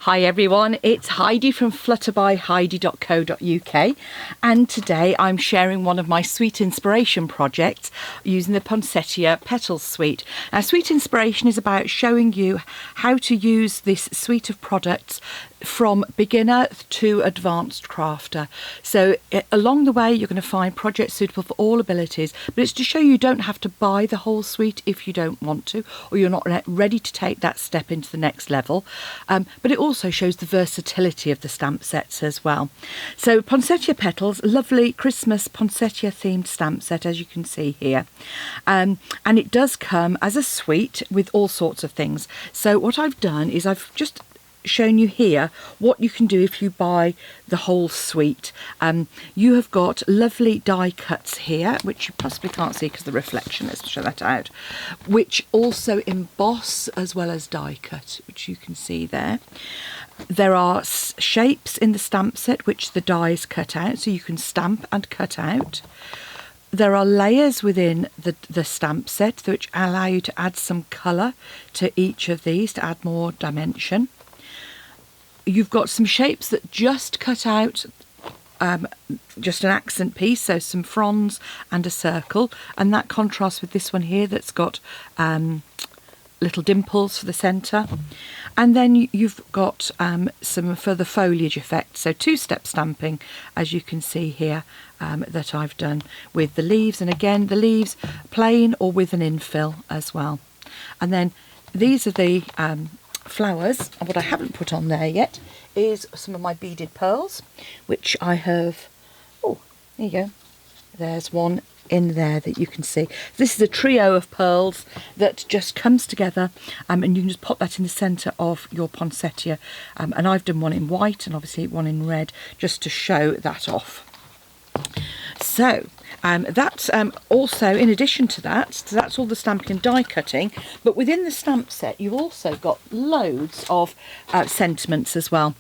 Hi everyone, it's Heidi from flutterbyheidi.co.uk, and today I'm sharing one of my Sweet Inspiration projects using the Poinsettia Petals suite. Now, Sweet Inspiration is about showing you how to use this suite of products from beginner to advanced crafter. So along the way you're going to find projects suitable for all abilities, but it's to show you don't have to buy the whole suite if you don't want to, or you're not ready to take that step into the next level. But it also shows the versatility of the stamp sets as well. So Poinsettia Petals, lovely Christmas poinsettia themed stamp set, as you can see here, and it does come as a suite with all sorts of things. So what I've done is I've just shown you here what you can do if you buy the whole suite. You have got lovely die cuts here, which you possibly can't see because of the reflection. Let's show that out, which also emboss as well as die cut, which you can see there. There are shapes in the stamp set which the dies cut out, so you can stamp and cut out. There are layers within the stamp set which allow you to add some colour to each of these to add more dimension. You've got some shapes that just cut out just an accent piece, so some fronds and a circle, and that contrasts with this one here that's got little dimples for the centre. And then you've got some further foliage effects, so two-step stamping, as you can see here, that I've done with the leaves, and again the leaves plain or with an infill as well. And then these are the flowers, and what I haven't put on there yet is some of my beaded pearls, which I have. Oh, there you go, there's one in there that you can see. This is a trio of pearls that just comes together, and you can just pop that in the centre of your poinsettia, and I've done one in white and obviously one in red just to show that off. So that's also, in addition to that, so that's all the stamping and die cutting, but within the stamp set you've also got loads of sentiments as well.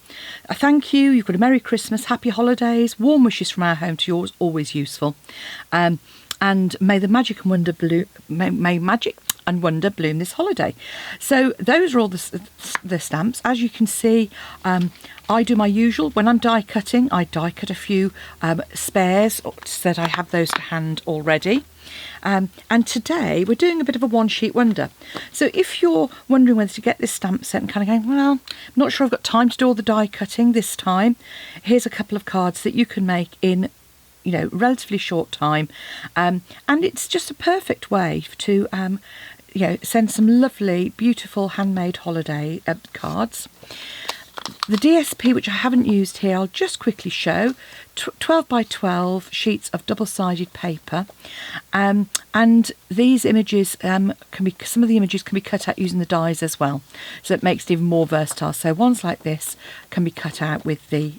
A thank you, you've got a Merry Christmas, Happy Holidays, warm wishes from our home to yours, always useful, and may the magic and wonder bloom, may magic and wonder bloom this holiday. So those are all the stamps. As you can see, I do my usual. When I'm die cutting, I die cut a few spares so that I have those to hand already. And today we're doing a bit of a one sheet wonder. So if you're wondering whether to get this stamp set and kind of going, well, I'm not sure I've got time to do all the die cutting this time, here's a couple of cards that you can make in, you know, relatively short time, and it's just a perfect way to you know, send some lovely beautiful handmade holiday cards. The DSP, which I haven't used here, I'll just quickly show. 12 by 12 sheets of double-sided paper, and these images some of the images can be cut out using the dies as well, so it makes it even more versatile. So ones like this can be cut out with the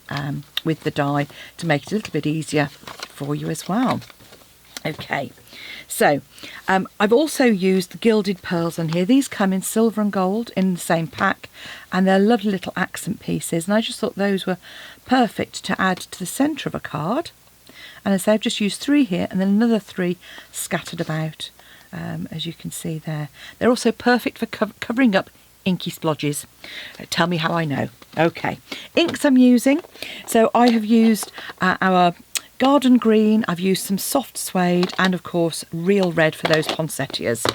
die to make it a little bit easier for you as well. Okay, so I've also used the gilded pearls on here. These come in silver and gold in the same pack, and they're lovely little accent pieces, and I just thought those were perfect to add to the centre of a card. And as I say, I've just used 3 here and then another 3 scattered about, as you can see there. They're also perfect for covering up inky splodges. Tell me how I know. Okay, inks I'm using, so I have used our garden green, I've used some soft suede, and of course real red for those poinsettias.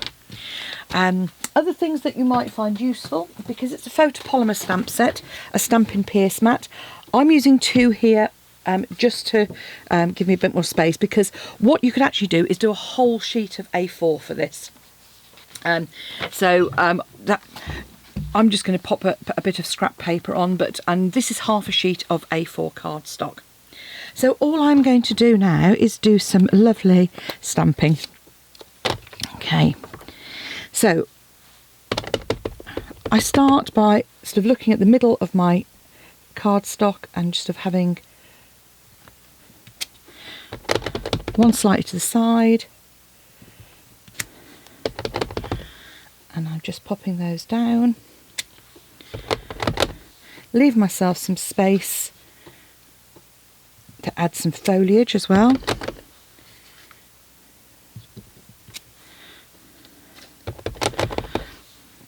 Other things that you might find useful, because it's a photopolymer stamp set, a stamping pierce mat. I'm using 2 here just to give me a bit more space, because what you could actually do is do a whole sheet of A4 for this. That I'm just going to pop a bit of scrap paper on, and this is half a sheet of A4 cardstock. So all I'm going to do now is do some lovely stamping. Okay, so I start by sort of looking at the middle of my cardstock and just of having one slightly to the side, and I'm just popping those down. Leave myself some space to add some foliage as well.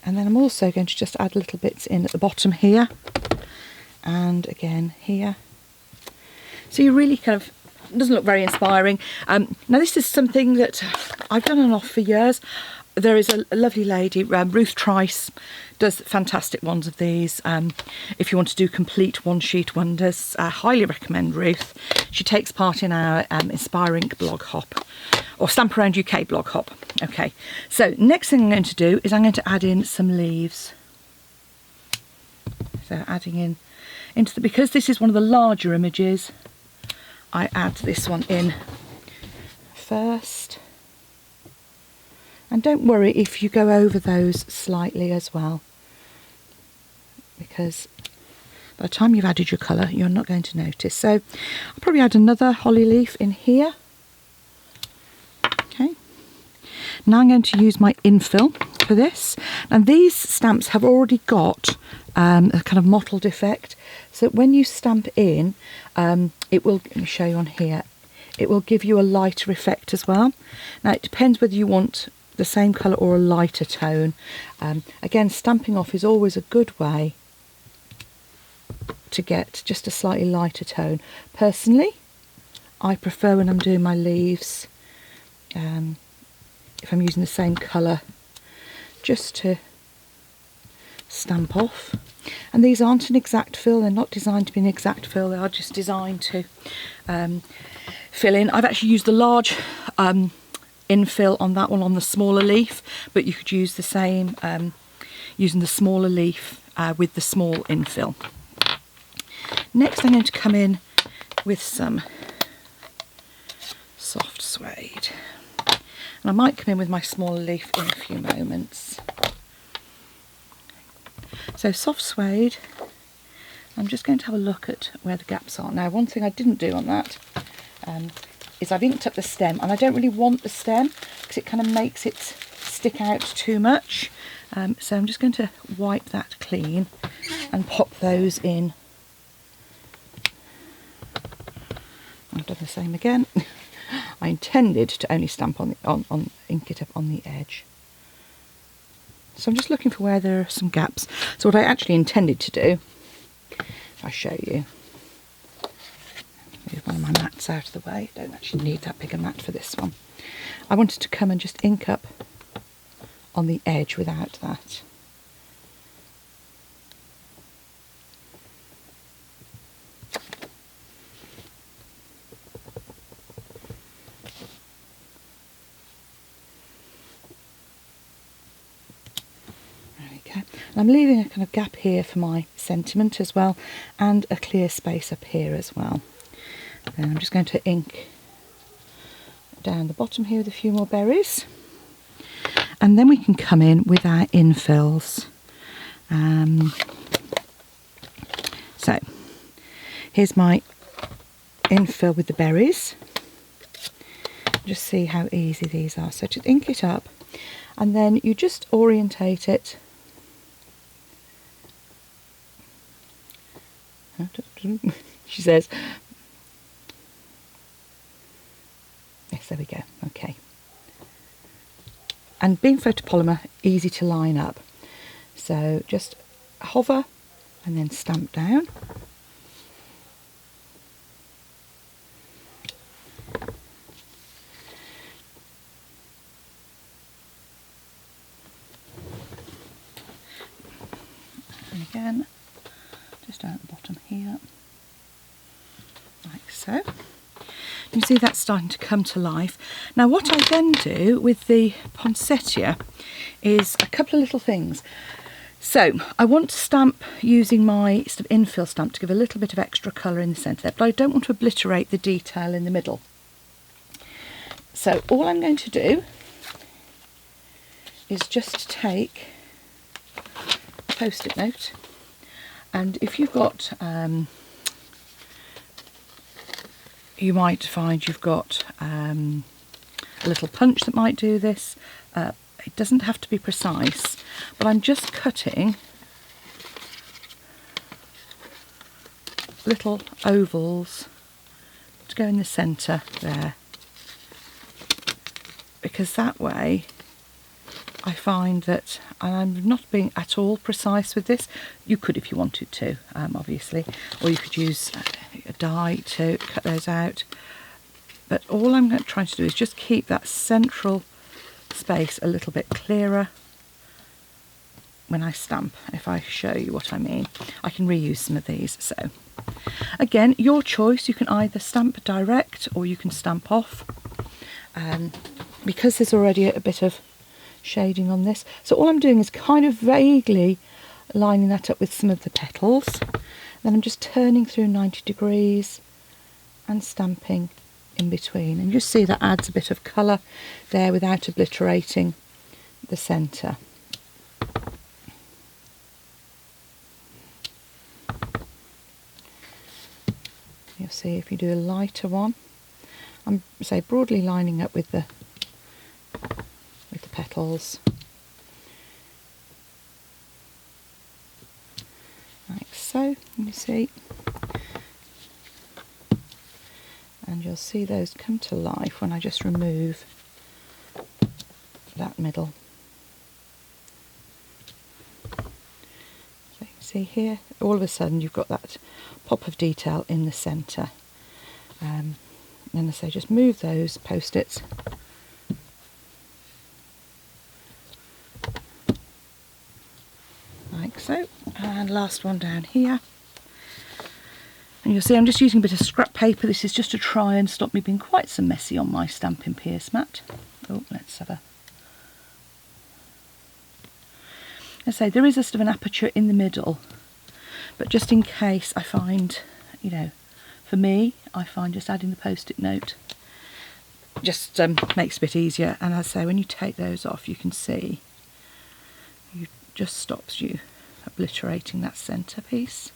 And then I'm also going to just add little bits in at the bottom here and again here. So you really kind of, doesn't look very inspiring. Now this is something that I've done on and off for years. There is a lovely lady, Ruth Trice, does fantastic ones of these. If you want to do complete one-sheet wonders, I highly recommend Ruth. She takes part in our Inspiring blog hop, or Stamp Around UK blog hop. Okay, so next thing I'm going to do is I'm going to add in some leaves. So adding in into because this is one of the larger images, I add this one in first. And don't worry if you go over those slightly as well, because by the time you've added your colour, you're not going to notice. So I'll probably add another holly leaf in here. Okay. Now I'm going to use my infill for this. And these stamps have already got a kind of mottled effect. So when you stamp in, it will, let me show you on here, it will give you a lighter effect as well. Now it depends whether you want the same colour or a lighter tone. Again, stamping off is always a good way to get just a slightly lighter tone. Personally, I prefer when I'm doing my leaves, if I'm using the same colour, just to stamp off. And these aren't an exact fill, they're not designed to be an exact fill, they are just designed to fill in. I've actually used the large infill on that one on the smaller leaf, but you could use the same using the smaller leaf with the small infill. Next I'm going to come in with some soft suede, and I might come in with my smaller leaf in a few moments. So soft suede, I'm just going to have a look at where the gaps are. Now one thing I didn't do on that is I've inked up the stem, and I don't really want the stem because it kind of makes it stick out too much. So I'm just going to wipe that clean and pop those in. I've done the same again. I intended to only stamp on ink it up on the edge. So I'm just looking for where there are some gaps. So what I actually intended to do, if I show you, move one of my mats out of the way. I don't actually need that bigger mat for this one. I wanted to come and just ink up on the edge without that. There we go. And I'm leaving a kind of gap here for my sentiment as well, and a clear space up here as well. Then I'm just going to ink down the bottom here with a few more berries, and then we can come in with our infills. So here's my infill with the berries. Just see how easy these are. So just ink it up, and then you just orientate it. She says, yes, there we go, okay. And being photopolymer, easy to line up. So just hover and then stamp down. And again, just down at the bottom here, like so. You see that's starting to come to life. Now what I then do with the poinsettia is a couple of little things. So I want to stamp using my sort of infill stamp to give a little bit of extra colour in the centre there, but I don't want to obliterate the detail in the middle. So all I'm going to do is just take a post-it note, and if you've got you might find you've got a little punch that might do this. It doesn't have to be precise, but I'm just cutting little ovals to go in the centre there, because that way I find that, and I'm not being at all precise with this, you could if you wanted to, obviously, or you could use a die to cut those out. But all I'm trying to do is just keep that central space a little bit clearer when I stamp. If I show you what I mean, I can reuse some of these. So again, your choice. You can either stamp direct or you can stamp off. Because there's already a bit of shading on this, so all I'm doing is kind of vaguely lining that up with some of the petals. Then I'm just turning through 90 degrees and stamping in between, and you see that adds a bit of colour there without obliterating the centre. You'll see if you do a lighter one, I'm say broadly lining up with the petals, like so. You see, and you'll see those come to life when I just remove that middle. So you can see here, all of a sudden you've got that pop of detail in the centre. And I say just move those post-its like so, and last one down here. And you'll see I'm just using a bit of scrap paper. This is just to try and stop me being quite so messy on my stamping pierce mat. Oh, let's have a... I say there is a sort of an aperture in the middle, but just in case, I find, you know, for me, I find just adding the post-it note just makes it a bit easier. And as I say, when you take those off, you can see it just stops you obliterating that centre piece.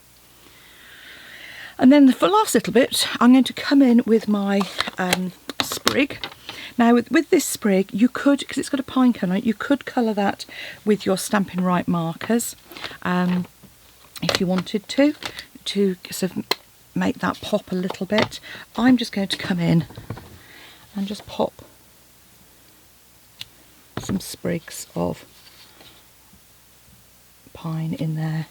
And then for the last little bit, I'm going to come in with my sprig. Now with this sprig, you could, because it's got a pine cone on it, you could colour that with your Stampin' Right markers if you wanted to sort of make that pop a little bit. I'm just going to come in and just pop some sprigs of pine in there.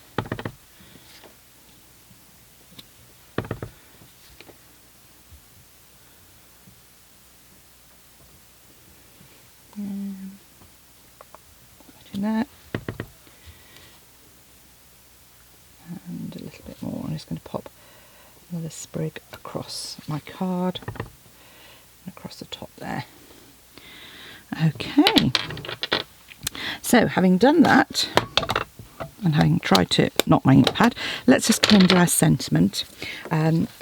In there, and a little bit more. I'm just going to pop another sprig across my card and across the top there. Okay, so having done that and having tried to knock my ink pad, let's just come into our sentiment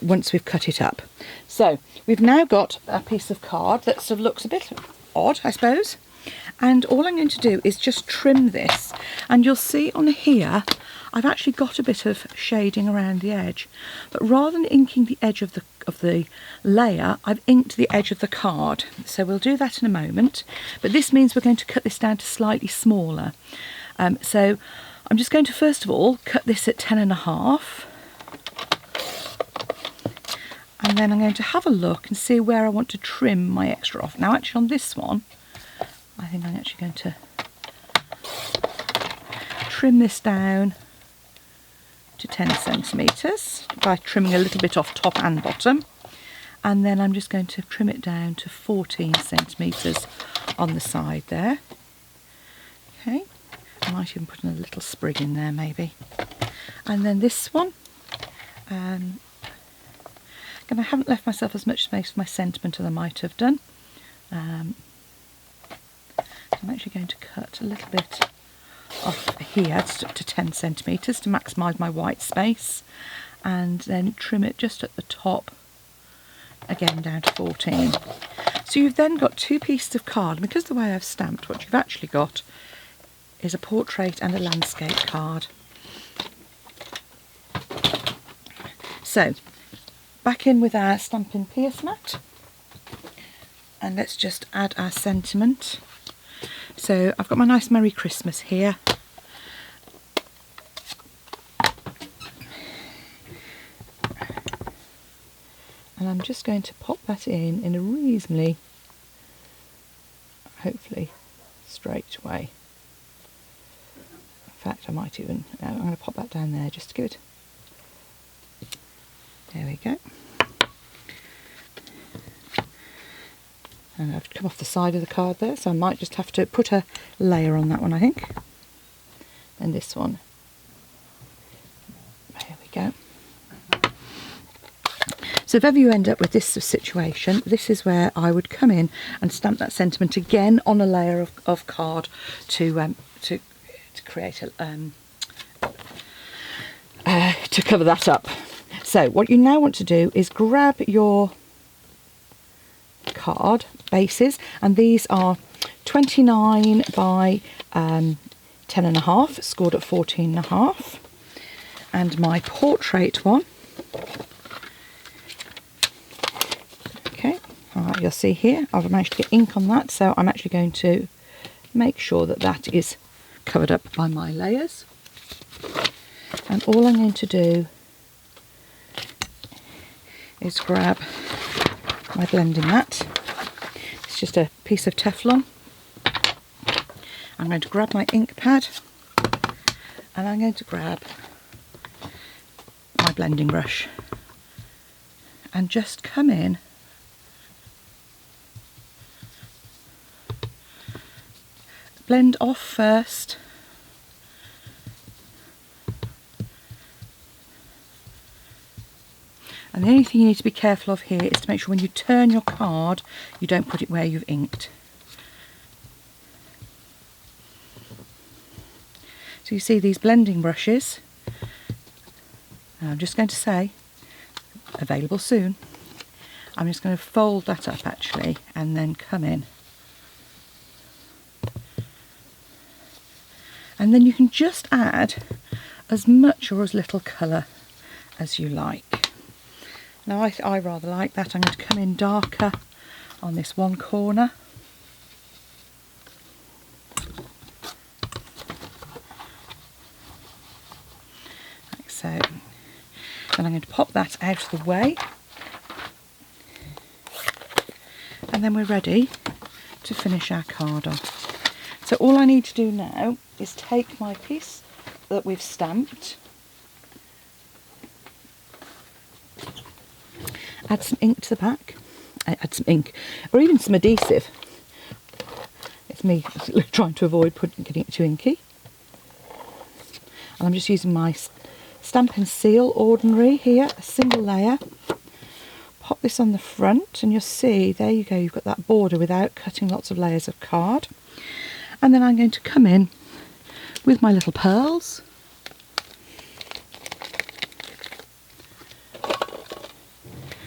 once we've cut it up. So we've now got a piece of card that sort of looks a bit odd, I suppose. And all I'm going to do is just trim this, and you'll see on here I've actually got a bit of shading around the edge, but rather than inking the edge of the layer, I've inked the edge of the card. So we'll do that in a moment, but this means we're going to cut this down to slightly smaller. So I'm just going to first of all cut this at 10.5, and then I'm going to have a look and see where I want to trim my extra off. Now actually on this one, I think I'm actually going to trim this down to 10 centimetres by trimming a little bit off top and bottom, and then I'm just going to trim it down to 14 centimetres on the side there. Okay, I might even put in a little sprig in there maybe. And then this one, and I haven't left myself as much space for my sentiment as I might have done. I'm actually going to cut a little bit off here to 10 centimetres to maximise my white space, and then trim it just at the top, again down to 14. So you've then got two pieces of card, and because of the way I've stamped, what you've actually got is a portrait and a landscape card. So back in with our Stampin' Pierce mat, and let's just add our sentiment. So I've got my nice Merry Christmas here. And I'm just going to pop that in a reasonably, hopefully, straight way. I might even, I'm going to pop that down there just to give it, there we go. And I've come off the side of the card there, so I might just have to put a layer on that one, I think. And this one. There we go. So if ever you end up with this situation, this is where I would come in and stamp that sentiment again on a layer of card to create a to cover that up. So what you now want to do is grab your card bases, and these are 29 by 10.5, scored at 14.5, and my portrait one. Okay, all right, you'll see here I've managed to get ink on that, so I'm actually going to make sure that that is covered up by my layers. And all I'm going to do is grab my blending mat. It's just a piece of Teflon. I'm going to grab my ink pad, and I'm going to grab my blending brush and just come in blend off first, and the only thing you need to be careful of here is to make sure when you turn your card you don't put it where you've inked. So you see these blending brushes, and I'm just going to say available soon. I'm just going to fold that up actually and then come in. And then you can just add as much or as little colour as you like. Now I rather like that. I'm going to come in darker on this one corner. Like so. Then I'm going to pop that out of the way. And then we're ready to finish our card off. So all I need to do now is take my piece that we've stamped, add some ink to the back, add some ink or even some adhesive. It's me trying to avoid getting it too inky. And I'm just using my Stamp and Seal Ordinary here, a single layer. Pop this on the front and you'll see, there you go, you've got that border without cutting lots of layers of card. And then I'm going to come in with my little pearls.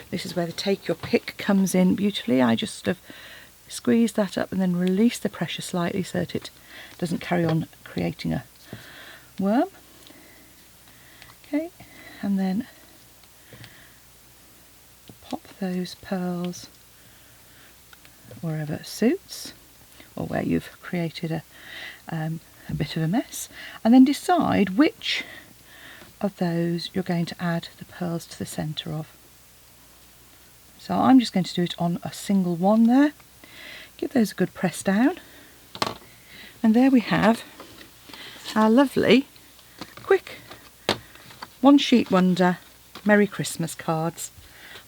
This is where the take your pick comes in beautifully. I just sort of squeeze that up and then release the pressure slightly so that it doesn't carry on creating a worm. Okay, and then pop those pearls wherever it suits, or where you've created a bit of a mess, and then decide which of those you're going to add the pearls to the centre of. So I'm just going to do it on a single one there. Give those a good press down, and there we have our lovely, quick, one sheet wonder Merry Christmas cards.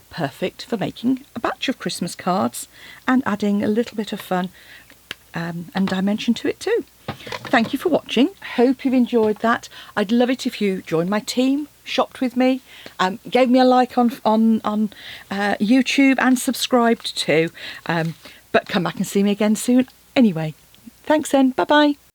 Perfect for making a batch of Christmas cards and adding a little bit of fun and dimension to it too. Thank you for watching. Hope you've enjoyed that. I'd love it if you joined my team, shopped with me, gave me a like on YouTube and subscribed too. But come back and see me again soon. Anyway, thanks then. Bye bye.